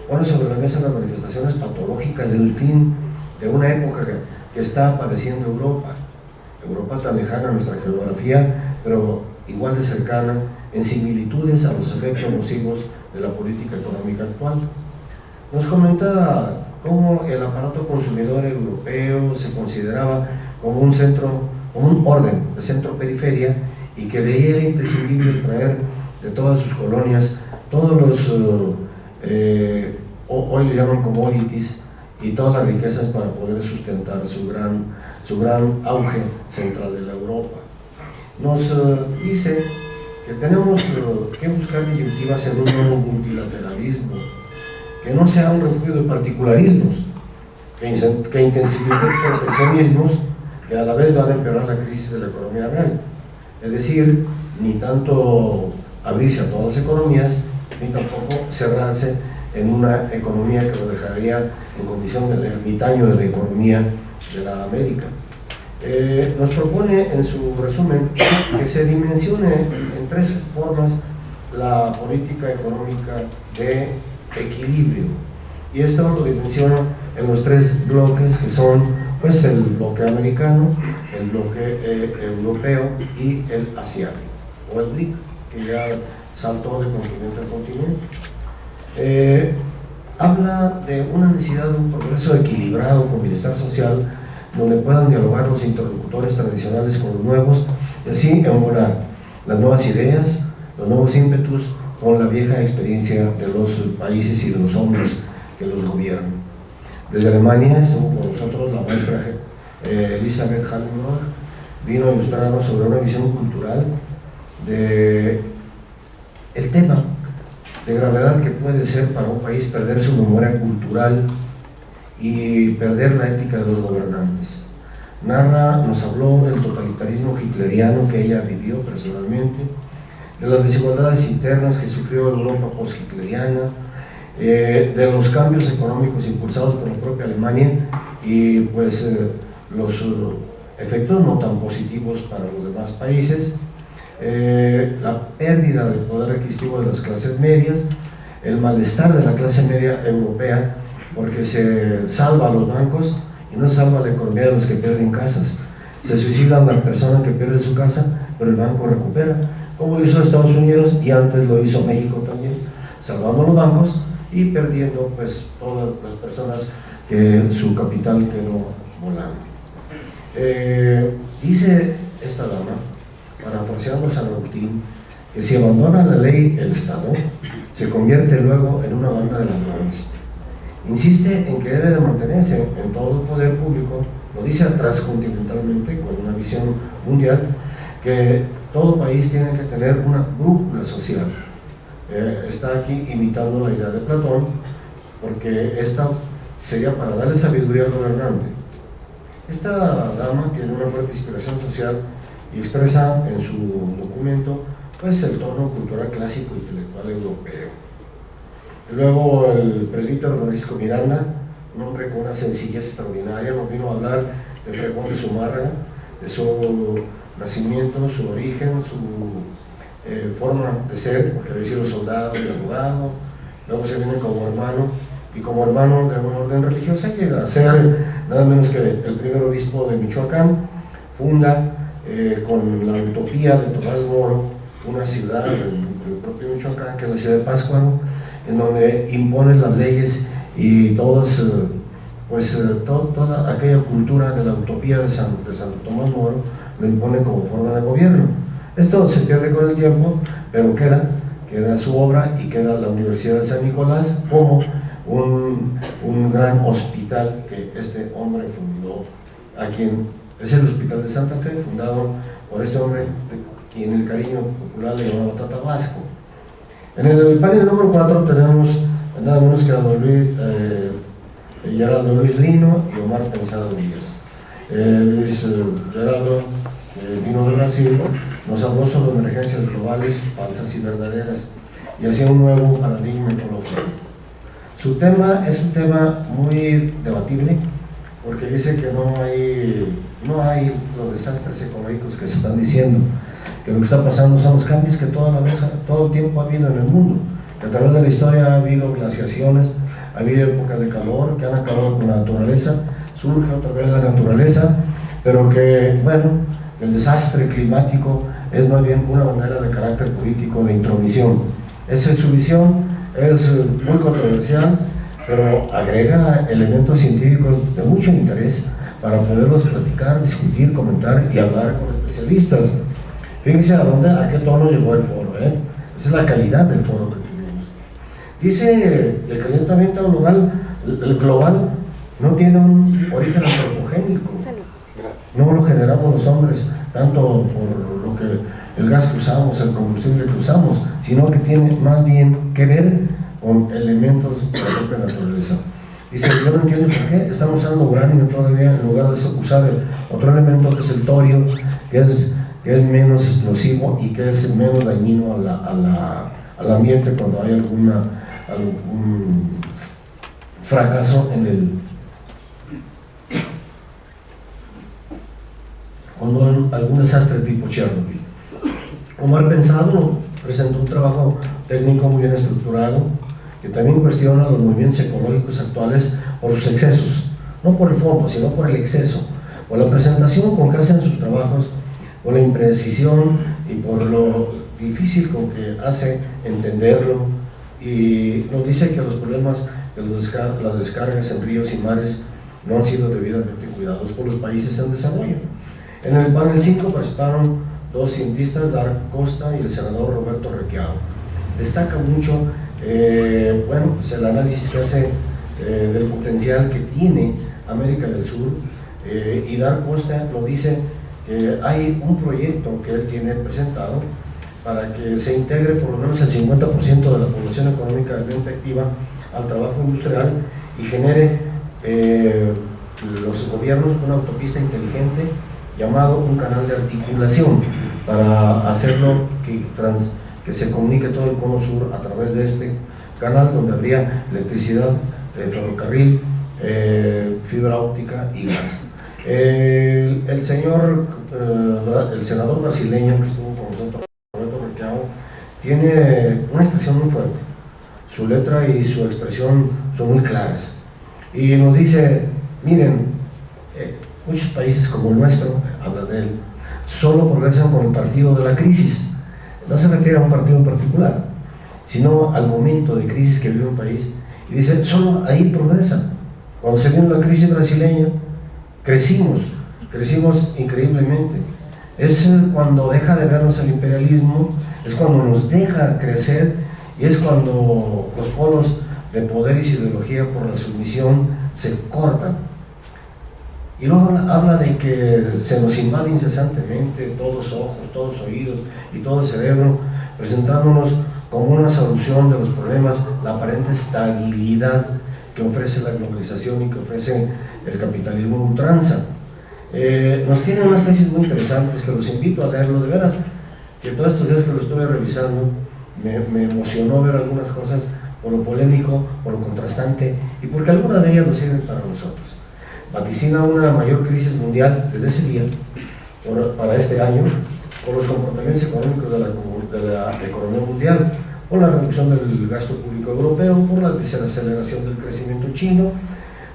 pone sobre la mesa las manifestaciones patológicas del fin de una época que está padeciendo Europa tan lejana a nuestra geografía, pero igual de cercana en similitudes a los efectos nocivos de la política económica actual. Nos comenta cómo el aparato consumidor europeo se consideraba como un orden de centro-periferia, y que de ahí era imprescindible traer de todas sus colonias todos los, hoy le llaman commodities, y todas las riquezas para poder sustentar su gran auge central de la Europa. Nos dice que tenemos que buscar disyuntivas en un nuevo multilateralismo, que no sea un refugio de particularismos, que intensifique proteccionismos que a la vez van a empeorar la crisis de la economía real. Es decir, ni tanto abrirse a todas las economías, ni tampoco cerrarse en una economía que lo dejaría en condición del ermitaño de la economía de la América. Nos propone en su resumen que se dimensione en 3 formas la política económica de equilibrio, y esto lo dimensiona en los 3 bloques que son el bloque americano, el bloque europeo y el asiático, o el BRIC, que ya saltó de continente a continente. Habla de una necesidad de un progreso equilibrado con bienestar social, donde puedan dialogar los interlocutores tradicionales con los nuevos, y así embonar las nuevas ideas, los nuevos ímpetus con la vieja experiencia de los países y de los hombres que los gobiernan. Desde Alemania estuvo con nosotros la maestra Elisabeth Hallenbrock, vino a ilustrarnos sobre una visión cultural de el tema de gravedad que puede ser para un país perder su memoria cultural y perder la ética de los gobernantes. Nos habló del totalitarismo hitleriano que ella vivió personalmente, de las desigualdades internas que sufrió Europa post-hitleriana, de los cambios económicos impulsados por la propia Alemania y los efectos no tan positivos para los demás países, la pérdida del poder adquisitivo de las clases medias, el malestar de la clase media europea, porque se salva a los bancos y no salva a la economía de los que pierden casas. Se suicida la persona que pierde su casa, pero el banco recupera, como lo hizo Estados Unidos y antes lo hizo México también, salvando a los bancos y perdiendo pues todas las personas que su capital quedó volando. Dice esta dama, parafraseando a San Agustín, que si abandona la ley el Estado, se convierte luego en una banda de ladrones. Insiste en que debe de mantenerse en todo el poder público, lo dice transcontinentalmente con una visión mundial, que todo país tiene que tener una brújula social. Está aquí imitando la idea de Platón, porque esta sería para darle sabiduría al gobernante. Esta dama tiene una fuerte inspiración social y expresa en su documento pues el tono cultural clásico intelectual europeo. Y luego el presbítero Francisco Miranda, un hombre con una sencillez extraordinaria, nos vino a hablar de Fregón de Zumárraga, de su nacimiento, su origen, su forma de ser, porque había sido soldado y abogado. Luego se viene como hermano, y como hermano de una orden religiosa llega a ser nada menos que el primer obispo de Michoacán. Funda con la utopía de Tomás Moro una ciudad del propio Michoacán, que es la ciudad de Pátzcuaro, en donde impone las leyes y todos, toda aquella cultura de la utopía de Santo Tomás Moro lo impone como forma de gobierno. Esto se pierde con el tiempo, pero queda su obra y queda la Universidad de San Nicolás como un gran hospital que este hombre fundó, es el Hospital de Santa Fe, fundado por este hombre, quien el cariño popular le llamaba Tata Vasco. En el panel número 4 tenemos nada menos que a don Gerardo Luis Lino y Omar Pensado Díaz. Luis Gerardo vino de Brasil, nos habló sobre emergencias globales falsas y verdaderas y hacia un nuevo paradigma ecológico. Su tema es un tema muy debatible, porque dice que no hay los desastres ecológicos que se están diciendo, que lo que está pasando son los cambios que todo el tiempo ha habido en el mundo, que a través de la historia ha habido glaciaciones, ha habido épocas de calor que han acabado con la naturaleza, surge otra vez la naturaleza, pero que, bueno, el desastre climático es más bien una manera de carácter político de intromisión. Esa es su visión, es muy controversial, pero agrega elementos científicos de mucho interés para poderlos platicar, discutir, comentar y hablar con especialistas. Fíjense a qué tono llegó el foro, esa es la calidad del foro que tuvimos. Dice el calentamiento global no tiene un origen antropogénico, no lo generamos los hombres tanto por lo que el gas que usamos, el combustible que usamos, sino que tiene más bien que ver con elementos de la propia naturaleza. Dice, yo no entiendo por qué estamos usando uranio todavía en lugar de usar otro elemento que es el torio, que es menos explosivo y que es menos dañino al ambiente cuando hay algún fracaso cuando algún desastre tipo Chernobyl. Omar Pensado presentó un trabajo técnico muy bien estructurado, que también cuestiona los movimientos ecológicos actuales por sus excesos, no por el fondo, sino por el exceso, por la presentación con que hacen sus trabajos, por la imprecisión y por lo difícil con que hace entenderlo, y nos dice que los problemas de las descargas en ríos y mares no han sido debidamente cuidados por los países en desarrollo. En el panel 5 participaron dos cientistas, Dar Costa y el senador Roberto Requiado. Destaca mucho el análisis que hace del potencial que tiene América del Sur, y Dar Costa lo dice que hay un proyecto que él tiene presentado para que se integre por lo menos el 50% de la población económicamente activa al trabajo industrial y genere los gobiernos una autopista inteligente llamado un canal de articulación para hacerlo que se comunique todo el cono sur a través de este canal, donde habría electricidad, ferrocarril, fibra óptica y gas. El senador brasileño que estuvo con nosotros, Roberto Requião, tiene una expresión muy fuerte. Su letra y su expresión son muy claras. Y nos dice, miren, muchos países como el nuestro, habla de él, solo progresan con el partido de la crisis. No se refiere a un partido en particular, sino al momento de crisis que vive un país. Y dice, solo ahí progresan. Cuando se vino la crisis brasileña, crecimos increíblemente. Es cuando deja de vernos el imperialismo, es cuando nos deja crecer, y es cuando los polos de poder y ideología por la sumisión se cortan. Y luego habla de que se nos invade incesantemente todos ojos, todos oídos y todo el cerebro, presentándonos como una solución de los problemas la aparente estabilidad que ofrece la globalización y que ofrece el capitalismo ultranza. Nos tiene unas tesis muy interesantes que los invito a leerlo, de veras, que todos estos días que lo estuve revisando me emocionó ver algunas cosas por lo polémico, por lo contrastante y porque algunas de ellas nos sirven para nosotros. Vaticina una mayor crisis mundial desde ese día, para este año, por los comportamientos económicos de la economía mundial, por la reducción del gasto público europeo, por la desaceleración del crecimiento chino,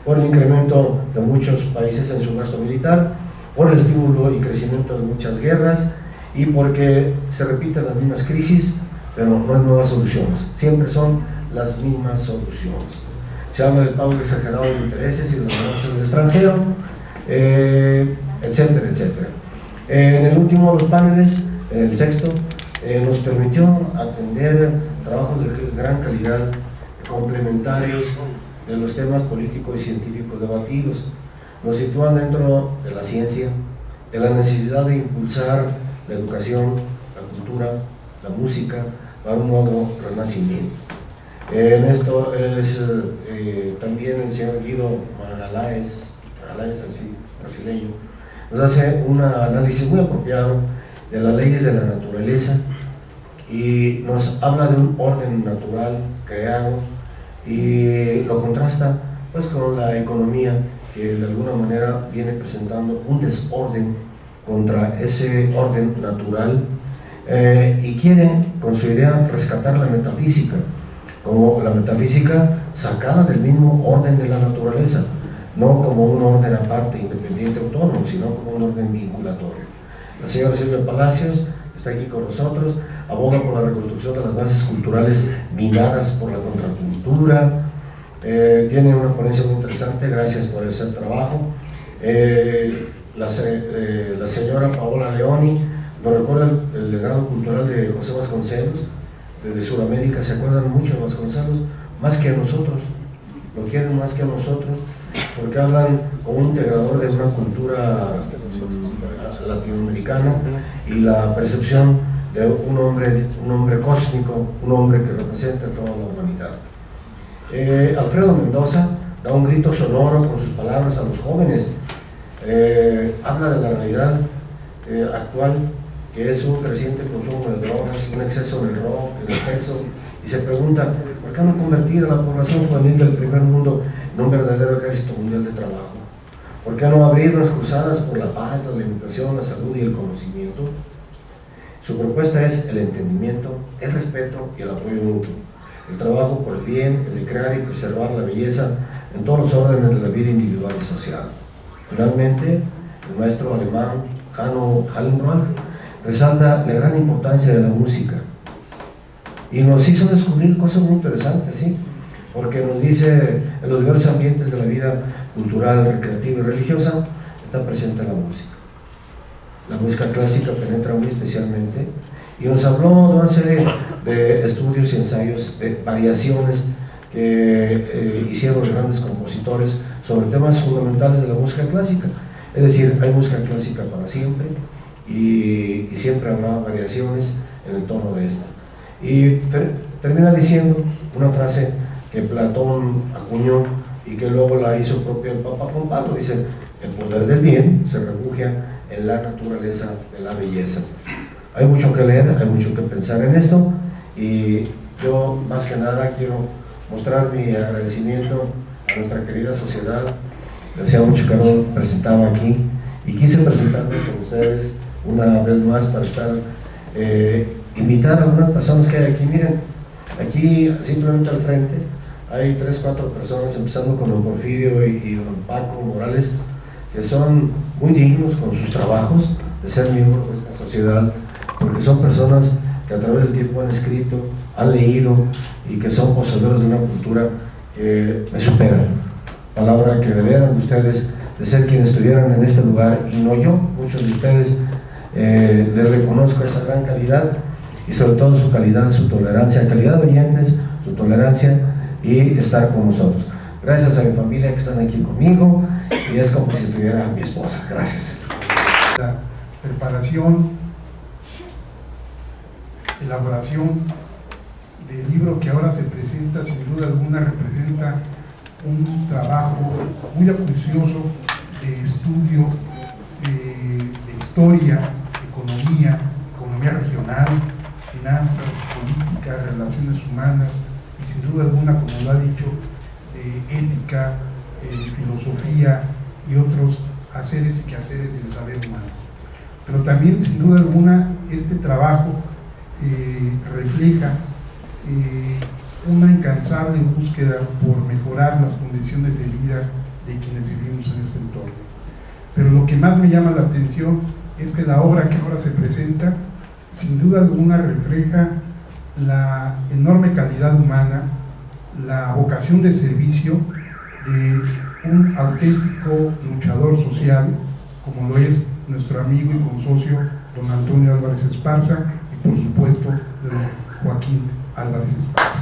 por el incremento de muchos países en su gasto militar, por el estímulo y crecimiento de muchas guerras y porque se repiten las mismas crisis, pero no hay nuevas soluciones, siempre son las mismas soluciones. Se habla del pago exagerado de intereses y de las ganancias del extranjero, etcétera, etcétera. En el último de los paneles, el sexto, nos permitió atender trabajos de gran calidad, complementarios de los temas políticos y científicos debatidos. Nos sitúan dentro de la ciencia, de la necesidad de impulsar la educación, la cultura, la música, para un nuevo renacimiento. En esto es también el señor Guido Magalhães, así, brasileño, nos hace un análisis muy apropiado de las leyes de la naturaleza y nos habla de un orden natural creado y lo contrasta pues con la economía que de alguna manera viene presentando un desorden contra ese orden natural y quiere con su idea rescatar la metafísica como la metafísica sacada del mismo orden de la naturaleza, no como un orden aparte, independiente, autónomo, sino como un orden vinculatorio. La señora Silvia Palacios está aquí con nosotros, aboga por la reconstrucción de las bases culturales minadas por la contracultura, tiene una ponencia muy interesante, gracias por ese trabajo. La señora Paola Leoni nos recuerda el legado cultural de José Vasconcelos, desde Sudamérica, se acuerdan mucho de Vasconcelos, más que a nosotros, lo quieren más que a nosotros, porque hablan como un integrador de una cultura latinoamericana y la percepción de un hombre cósmico, un hombre que representa a toda la humanidad. Alfredo Mendoza da un grito sonoro con sus palabras a los jóvenes, habla de la realidad actual, que es un creciente consumo de drogas, un exceso en el rock, en el sexo, y se pregunta, ¿por qué no convertir a la población juvenil del primer mundo en un verdadero ejército mundial de trabajo? ¿Por qué no abrir unas cruzadas por la paz, la alimentación, la salud y el conocimiento? Su propuesta es el entendimiento, el respeto y el apoyo mutuo, el trabajo por el bien, el de crear y preservar la belleza en todos los órdenes de la vida individual y social. Finalmente, el maestro alemán Hanno Hallenbroich resalta la gran importancia de la música y nos hizo descubrir cosas muy interesantes, ¿sí? Porque nos dice en los diversos ambientes de la vida cultural, recreativa y religiosa está presente la música. La música clásica penetra muy especialmente y nos habló de una serie de estudios y ensayos, de variaciones que hicieron grandes compositores sobre temas fundamentales de la música clásica. Es decir, hay música clásica para siempre y siempre habrá variaciones en el tono de esta. Y termina diciendo una frase que Platón acuñó y que luego la hizo propia el Papa Juan Pablo, dice: el poder del bien se refugia en la naturaleza de la belleza. Hay mucho que leer, hay mucho que pensar en esto y yo más que nada quiero mostrar mi agradecimiento a nuestra querida sociedad. Decía mucho que no presentaba aquí y quise presentarme con ustedes una vez más para estar, invitar a algunas personas que hay aquí. Miren, Aquí, simplemente al frente, hay 3 o 4 personas, empezando con don Porfirio y don Paco Morales, que son muy dignos con sus trabajos de ser miembros de esta sociedad, porque son personas que a través del tiempo han escrito, han leído y que son poseedores de una cultura que me supera. Palabra que debieran ustedes de ser quienes estuvieran en este lugar y no yo. Muchos de ustedes les reconozco esa gran calidad y sobre todo su calidad, su tolerancia, calidad de oyentes, su tolerancia y estar con nosotros. Gracias a mi familia que están aquí conmigo y es como si estuviera mi esposa. Gracias. La preparación, elaboración del libro que ahora se presenta, sin duda alguna representa un trabajo muy acucioso de estudio de historia, economía regional, finanzas, política, relaciones humanas y sin duda alguna, como lo ha dicho, ética, filosofía y otros haceres y quehaceres del saber humano. Pero también, sin duda alguna, este trabajo refleja una incansable búsqueda por mejorar las condiciones de vida de quienes vivimos en este entorno. Pero lo que más me llama la atención es que la obra que ahora se presenta, sin duda alguna, refleja la enorme calidad humana, la vocación de servicio de un auténtico luchador social, como lo es nuestro amigo y consocio don Antonio Álvarez Esparza, y por supuesto de don Joaquín Álvarez Esparza.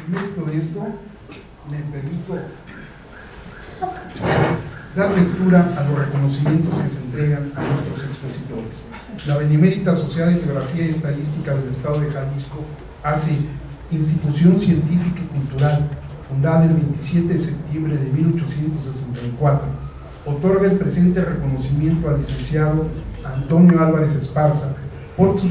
En mérito de esto, me permito dar lectura a los reconocimientos que se entregan a nuestros expositores. La Benemérita Sociedad de Geografía y Estadística del Estado de Jalisco, hace institución científica y cultural, fundada el 27 de septiembre de 1864, otorga el presente reconocimiento al licenciado Antonio Álvarez Esparza por su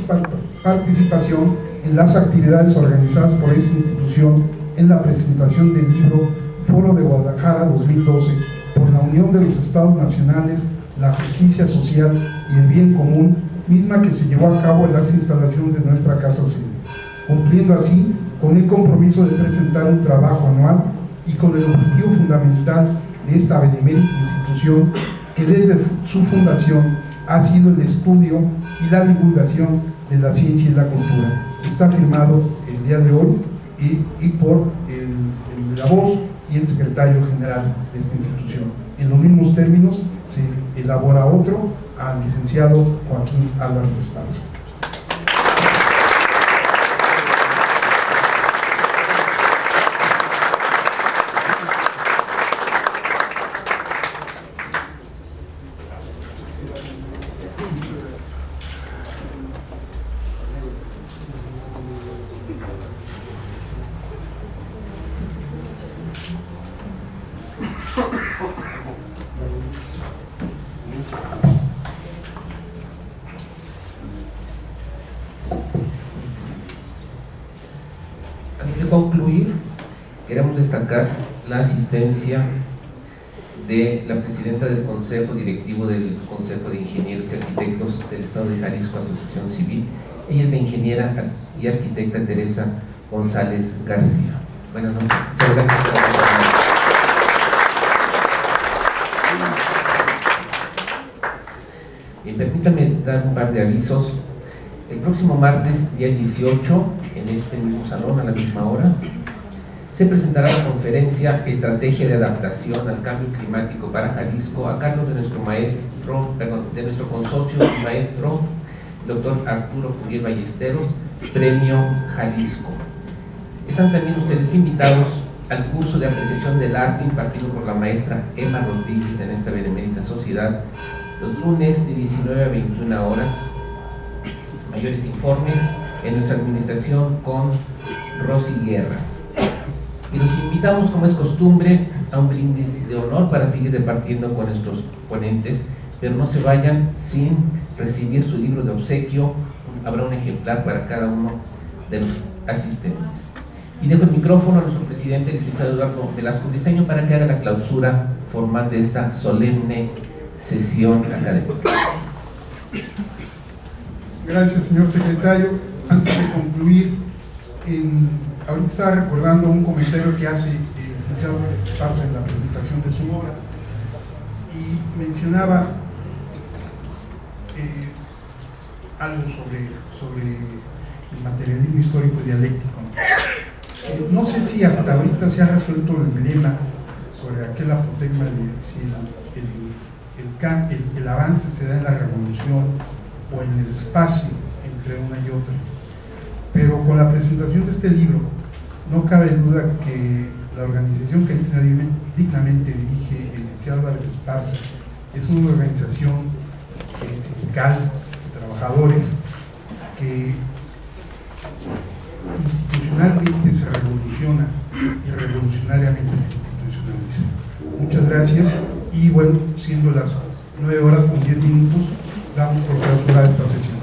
participación en las actividades organizadas por esta institución en la presentación del libro Foro de Guadalajara 2012 por la Unión de los Estados Nacionales, la Justicia Social y el Bien Común, misma que se llevó a cabo en las instalaciones de nuestra casa sede, cumpliendo así con el compromiso de presentar un trabajo anual y con el objetivo fundamental de esta benemérita institución, que desde su fundación ha sido el estudio y la divulgación de la ciencia y la cultura. Está firmado el día de hoy y por la voz y el secretario general de esta institución. En los mismos términos se elabora otro al licenciado Joaquín Álvarez Esparza. Antes de concluir, queremos destacar la asistencia de la presidenta del Consejo Directivo del Consejo de Ingenieros y Arquitectos del Estado de Jalisco, Asociación Civil. Ella es la ingeniera y arquitecta Teresa González García. Buenas noches. Muchas gracias por acompañarnos. Permítanme dar un par de avisos. El próximo martes, día 18, en este mismo salón, a la misma hora, se presentará la conferencia Estrategia de Adaptación al Cambio Climático para Jalisco, a cargo de nuestro consocio y maestro, doctor Arturo Curiel Ballesteros, Premio Jalisco. Están también ustedes invitados al curso de apreciación del arte impartido por la maestra Emma Rodríguez en esta benemérita sociedad, los lunes de 19 a 21 horas. Mayores informes en nuestra administración con Rosy Guerra. Y los invitamos, como es costumbre, a un brindis de honor para seguir departiendo con nuestros ponentes, pero no se vayan sin recibir su libro de obsequio. Habrá un ejemplar para cada uno de los asistentes. Y dejo el micrófono a nuestro presidente, el licenciado Eduardo Velasco Diseño, para que haga la clausura formal de esta solemne sesión académica. Gracias, señor secretario. Antes de concluir, ahorita estaba recordando un comentario que hace el licenciado Esparza en la presentación de su obra y mencionaba algo sobre el materialismo histórico y dialéctico. No sé si hasta ahorita se ha resuelto el dilema sobre aquel apotegma de si el avance se da en la revolución o en el espacio entre una y otra. Pero con la presentación de este libro, no cabe duda que la organización que dignamente dirige el licenciado Álvarez Esparza es una organización sindical de trabajadores que institucionalmente se revoluciona y revolucionariamente se institucionaliza. Muchas gracias y bueno, siendo las 9 horas con 10 minutos, damos por clausurada esta sesión.